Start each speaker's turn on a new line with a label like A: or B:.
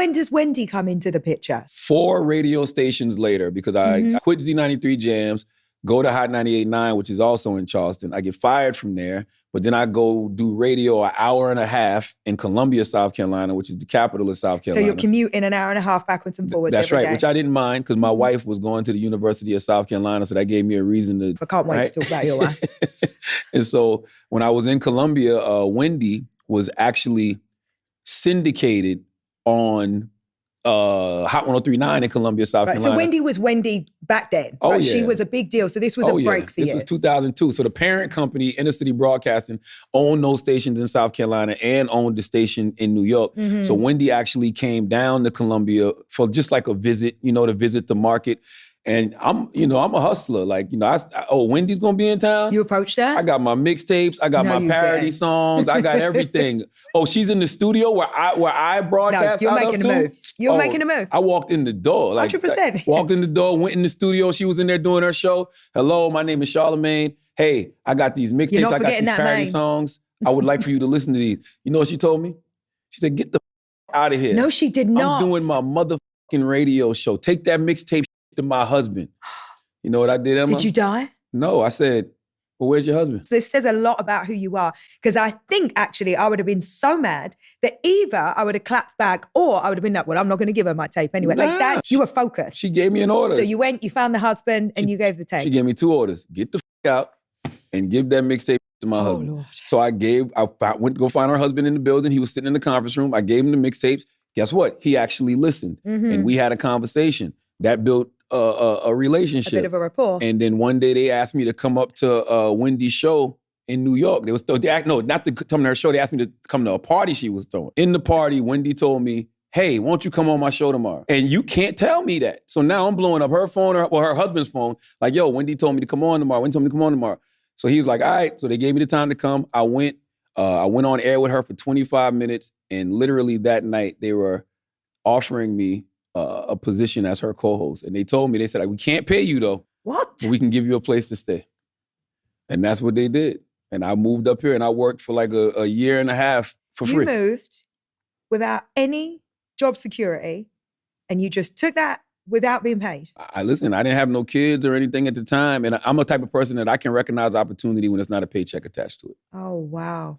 A: when does Wendy come into the picture?
B: 4 radio stations later, because I quit Z93 Jams, go to Hot 98.9, which is also in Charleston. I get fired from there, but then I go do radio an hour and a half in Columbia, South Carolina, which is the capital of South Carolina.
A: So you're commuting an hour and a half backwards and forwards
B: That's
A: every
B: right,
A: day.
B: which I didn't mind because my wife was going to the University of South Carolina, so that gave me a reason to...
A: I can't wait to talk about your wife.
B: And so when I was in Columbia, Wendy was actually syndicated on Hot 103.9 in Columbia, South Carolina.
A: So Wendy was Wendy back then.
B: Oh,
A: right?
B: yeah.
A: She was a big deal. So this was a break for you.
B: This was 2002. So the parent company, Inner City Broadcasting, owned those stations in South Carolina and owned the station in New York. So Wendy actually came down to Columbia for just like a visit, to visit the market. And I'm a hustler. Like, Wendy's gonna be in town.
A: You approached her?
B: I got my mixtapes. I got my parody songs. I got everything. Oh, she's in the studio where I broadcast.
A: No, you're making a move. You're making a move.
B: I walked in the door.
A: 100%.
B: Walked in the door, went in the studio. She was in there doing her show. Hello, my name is Charlemagne. Hey, I got these mixtapes. I got these parody songs. I would like for you to listen to these. You know what she told me? She said, get the out of here.
A: No, she did not.
B: I'm doing my motherfucking radio show. Take that mixtape to my husband. You know what I did, Emma?
A: Did you die?
B: No, I said, well, where's your husband?
A: So this says a lot about who you are. Because I think actually I would have been so mad that either I would have clapped back or I would have been like, well, I'm not going to give her my tape anyway. Like that, you were focused.
B: She gave me an order.
A: So you went, you found the husband and you gave the tape.
B: She gave me 2 orders. Get the out and give that mixtape to my husband.
A: Lord.
B: So I went to go find her husband in the building. He was sitting in the conference room. I gave him the mixtapes. Guess what? He actually listened and we had a conversation. That built a relationship.
A: A bit of a rapport.
B: And then one day they asked me to come up to Wendy's show in New York. Not to come to her show. They asked me to come to a party she was throwing. In the party, Wendy told me, hey, won't you come on my show tomorrow? And you can't tell me that. So now I'm blowing up her phone, her husband's phone. Like, yo, Wendy told me to come on tomorrow. Wendy told me to come on tomorrow. So he was like, all right. So they gave me the time to come. I went on air with her for 25 minutes. And literally that night, they were offering me a position as her co-host. And they told me, they said, we can't pay you though.
A: What?
B: But we can give you a place to stay. And that's what they did. And I moved up here and I worked for like a year and a half for free.
A: You moved without any job security and you just took that without being paid.
B: Listen, I didn't have no kids or anything at the time. And I'm a type of person that I can recognize opportunity when it's not a paycheck attached to it.
A: Oh, wow.